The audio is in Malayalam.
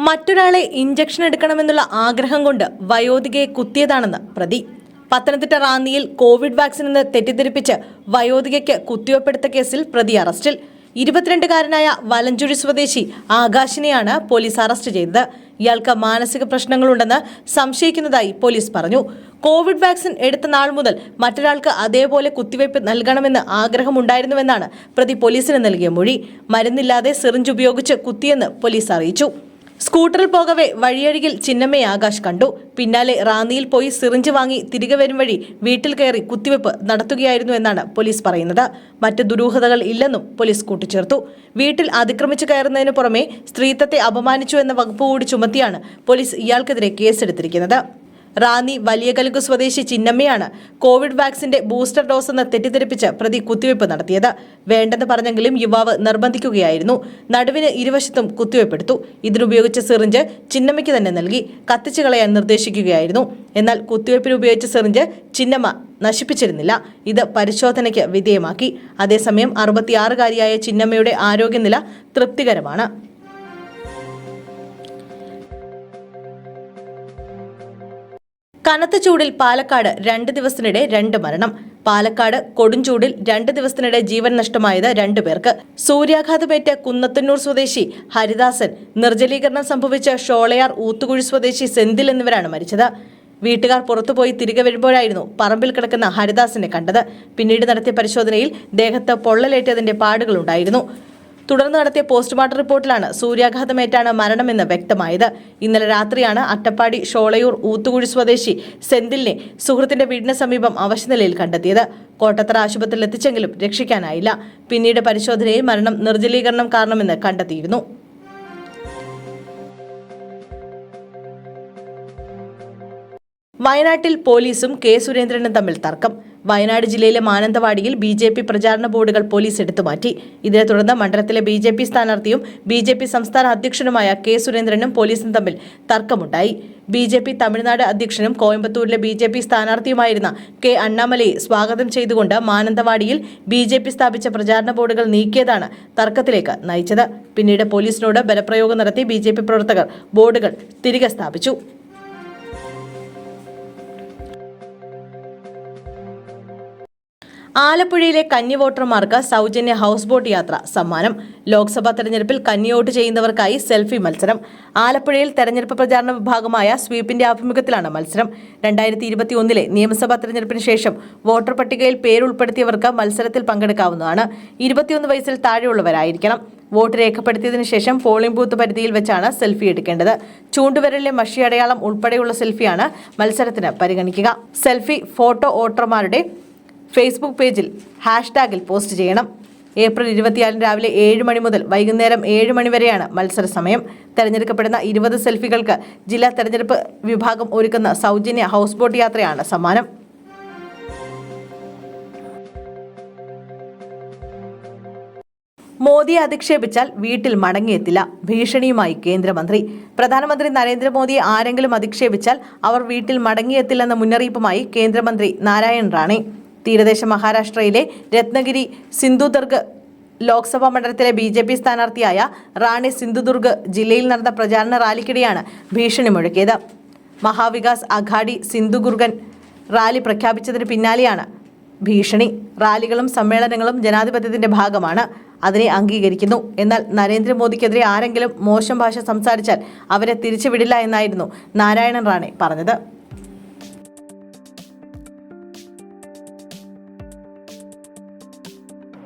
മറ്റൊരാളെ ഇഞ്ചക്ഷൻ എടുക്കണമെന്നുള്ള ആഗ്രഹം കൊണ്ട് വയോധികയെ കുത്തിയതാണെന്ന് പ്രതി. പത്തനംതിട്ട റാന്നിയിൽ കോവിഡ് വാക്സിൻ എന്ന് തെറ്റിദ്ധരിപ്പിച്ച് വയോധികയ്ക്ക് കുത്തിവെപ്പെടുത്ത കേസിൽ പ്രതി അറസ്റ്റിൽ. 22-കാരനായ വലഞ്ചുഴി സ്വദേശി ആകാശിനെയാണ് പോലീസ് അറസ്റ്റ് ചെയ്തത്. ഇയാൾക്ക് മാനസിക പ്രശ്നങ്ങളുണ്ടെന്ന് സംശയിക്കുന്നതായി പോലീസ് പറഞ്ഞു. കോവിഡ് വാക്സിൻ എടുത്ത നാൾ മുതൽ മറ്റൊരാൾക്ക് അതേപോലെ കുത്തിവയ്പ് നൽകണമെന്ന് ആഗ്രഹമുണ്ടായിരുന്നുവെന്നാണ് പ്രതി പോലീസിന് നൽകിയ മൊഴി. മരുന്നില്ലാതെ സിറിഞ്ച് ഉപയോഗിച്ച് കുത്തിയെന്ന് പോലീസ് അറിയിച്ചു. സ്കൂട്ടറിൽ പോകവെ വഴിയരികിൽ ചിന്നമ്മയെ ആകാശ് കണ്ടു. പിന്നാലെ റാന്നിയിൽ പോയി സിറിഞ്ച് വാങ്ങി തിരികെ വരും വഴി വീട്ടിൽ കയറി കുത്തിവെപ്പ് നടത്തുകയായിരുന്നു എന്നാണ് പോലീസ് പറയുന്നത്. മറ്റ് ദുരൂഹതകൾ ഇല്ലെന്നും പോലീസ് കൂട്ടിച്ചേർത്തു. വീട്ടിൽ അതിക്രമിച്ചു കയറുന്നതിന് പുറമെ സ്ത്രീത്വത്തെ അപമാനിച്ചു എന്ന വകുപ്പ് കൂടി ചുമത്തിയാണ് പോലീസ് ഇയാൾക്കെതിരെ കേസെടുത്തിരിക്കുന്നത്. റാന്നി വലിയകലുക് സ്വദേശി ചിന്നമ്മയാണ് കോവിഡ് വാക്സിന്റെ ബൂസ്റ്റർ ഡോസ് എന്ന് തെറ്റിദ്ധരിപ്പിച്ച് പ്രതി കുത്തിവയ്പ് നടത്തിയത്. വേണ്ടെന്ന് പറഞ്ഞെങ്കിലും യുവാവ് നിർബന്ധിക്കുകയായിരുന്നു. നടുവിന് ഇരുവശത്തും കുത്തിവയ്പ്പെടുത്തു. ഇതിനുപയോഗിച്ച സിറിഞ്ച് ചിന്നമ്മയ്ക്ക് തന്നെ നൽകി കത്തിച്ചു കളയാൻ നിർദ്ദേശിക്കുകയായിരുന്നു. എന്നാൽ കുത്തിവയ്പ്പിന് ഉപയോഗിച്ച സിറിഞ്ച് ചിന്നമ്മ നശിപ്പിച്ചിരുന്നില്ല. ഇത് പരിശോധനയ്ക്ക് വിധേയമാക്കി. അതേസമയം 66-കാരിയായ ചിന്നമ്മയുടെ ആരോഗ്യനില തൃപ്തികരമാണ്. കനത്ത ചൂടിൽ പാലക്കാട് 2 ദിവസത്തിനിടെ 2 മരണം. പാലക്കാട് കൊടുംചൂടിൽ 2 ദിവസത്തിനിടെ ജീവൻ നഷ്ടമായത് 2 പേർക്ക്. സൂര്യാഘാതമേറ്റ് കുന്നത്തന്നൂർ സ്വദേശി ഹരിദാസൻ, നിർജ്ജലീകരണം സംഭവിച്ച ഷോളയാർ ഊത്തുകുഴി സ്വദേശി സെന്തിൽ എന്നിവരാണ് മരിച്ചത്. വീട്ടുകാർ പുറത്തുപോയി തിരികെ വരുമ്പോഴായിരുന്നു പറമ്പിൽ കിടക്കുന്ന ഹരിദാസിനെ കണ്ടത്. പിന്നീട് നടത്തിയ പരിശോധനയിൽ ദേഹത്ത് പൊള്ളലേറ്റതിന്റെ പാടുകളുണ്ടായിരുന്നു. തുടർന്ന് നടത്തിയ പോസ്റ്റ്മോർട്ടം റിപ്പോർട്ടിലാണ് സൂര്യാഘാതമേറ്റാണ് മരണമെന്ന് വ്യക്തമായത്. ഇന്നലെ രാത്രിയാണ് അട്ടപ്പാടി ഷോളയൂർ ഊത്തുകുഴി സ്വദേശി സെന്തിലിനെ സുഹൃത്തിന്റെ വീടിന് സമീപം അവശനിലയിൽ കണ്ടെത്തിയത്. കോട്ടത്തറ ആശുപത്രിയിൽ എത്തിച്ചെങ്കിലും രക്ഷിക്കാനായില്ല. പിന്നീട് പരിശോധനയിൽ മരണം നിർജ്ജലീകരണം കാരണമെന്ന് കണ്ടെത്തിയിരുന്നു. വയനാട്ടിൽ പോലീസും കെ സുരേന്ദ്രനും തമ്മിൽ തർക്കം. വയനാട് ജില്ലയിലെ മാനന്തവാടിയിൽ BJP പ്രചാരണ ബോർഡുകൾ പോലീസ് എടുത്തുമാറ്റി. ഇതിനെ തുടർന്ന് മണ്ഡലത്തിലെ BJP സ്ഥാനാർത്ഥിയും BJP സംസ്ഥാന അധ്യക്ഷനുമായ കെ സുരേന്ദ്രനും പോലീസും തമ്മിൽ തർക്കമുണ്ടായി. BJP തമിഴ്നാട് അധ്യക്ഷനും കോയമ്പത്തൂരിലെ BJP സ്ഥാനാർത്ഥിയുമായിരുന്ന കെ അണ്ണാമലയെ സ്വാഗതം ചെയ്തുകൊണ്ട് മാനന്തവാടിയിൽ BJP സ്ഥാപിച്ച പ്രചാരണ ബോർഡുകൾ നീക്കിയതാണ് തർക്കത്തിലേക്ക് നയിച്ചത്. പിന്നീട് പോലീസിനോട് ബലപ്രയോഗം നടത്തി BJP പ്രവർത്തകർ ബോർഡുകൾ തിരികെ സ്ഥാപിച്ചു. ആലപ്പുഴയിലെ കന്നി വോട്ടർമാർക്ക് സൗജന്യ ഹൗസ് ബോട്ട് യാത്ര സമ്മാനം. ലോക്സഭാ തെരഞ്ഞെടുപ്പിൽ കന്നി വോട്ട് ചെയ്യുന്നവർക്കായി സെൽഫി മത്സരം. ആലപ്പുഴയിൽ തെരഞ്ഞെടുപ്പ് പ്രചാരണ വിഭാഗമായ സ്വീപിന്റെ ആഭിമുഖ്യത്തിലാണ് മത്സരം. 2021 നിയമസഭാ തെരഞ്ഞെടുപ്പിന് ശേഷം വോട്ടർ പട്ടികയിൽ പേരുൾപ്പെടുത്തിയവർക്ക് മത്സരത്തിൽ പങ്കെടുക്കാവുന്നതാണ്. 21 വയസ്സിൽ താഴെയുള്ളവരായിരിക്കണം. വോട്ട് രേഖപ്പെടുത്തിയതിനു ശേഷം പോളിംഗ് ബൂത്ത് പരിധിയിൽ വെച്ചാണ് സെൽഫി എടുക്കേണ്ടത്. ചൂണ്ടുവിരലിലെ മഷി അടയാളം ഉൾപ്പെടെയുള്ള സെൽഫിയാണ് മത്സരത്തിന് പരിഗണിക്കുക. സെൽഫി ഫോട്ടോ വോട്ടർമാരുടെ ഫേസ്ബുക്ക് പേജിൽ #ൽ പോസ്റ്റ് ചെയ്യണം. ഏപ്രിൽ 24 രാവിലെ 7 മണി മുതൽ വൈകുന്നേരം 7 മണി വരെയാണ് മത്സര സമയം. തെരഞ്ഞെടുക്കപ്പെടുന്ന 20 സെൽഫികൾക്ക് ജില്ലാ തെരഞ്ഞെടുപ്പ് വിഭാഗം ഒരുക്കുന്ന സൗജന്യ ഹൗസ് ബോട്ട് യാത്രയാണ് സമ്മാനം. മോദിയെ അധിക്ഷേപിച്ചാൽ വീട്ടിൽ മടങ്ങിയെത്തില്ല, ഭീഷണിയുമായി കേന്ദ്രമന്ത്രി. പ്രധാനമന്ത്രി നരേന്ദ്രമോദിയെ ആരെങ്കിലും അധിക്ഷേപിച്ചാൽ അവർ വീട്ടിൽ മടങ്ങിയെത്തില്ലെന്ന മുന്നറിയിപ്പുമായി കേന്ദ്രമന്ത്രി നാരായൺ റാണെ. തീരദേശ മഹാരാഷ്ട്രയിലെ രത്നഗിരി സിന്ധുദുർഗ് ലോക്സഭാ മണ്ഡലത്തിലെ BJP സ്ഥാനാർത്ഥിയായ റാണെ സിന്ധുദുർഗ് ജില്ലയിൽ നടന്ന പ്രചാരണ റാലിക്കിടെയാണ് ഭീഷണി മുഴക്കിയത്. മഹാവികാസ് അഘാഡി സിന്ധുദുർഗൻ റാലി പ്രഖ്യാപിച്ചതിന് പിന്നാലെയാണ് ഭീഷണി. റാലികളും സമ്മേളനങ്ങളും ജനാധിപത്യത്തിന്റെ ഭാഗമാണ്, അതിനെ അംഗീകരിക്കുന്നു. എന്നാൽ നരേന്ദ്രമോദിക്കെതിരെ ആരെങ്കിലും മോശം ഭാഷ സംസാരിച്ചാൽ അവരെ തിരിച്ചുവിടില്ല എന്നായിരുന്നു നാരായണൻ റാണെ പറഞ്ഞത്.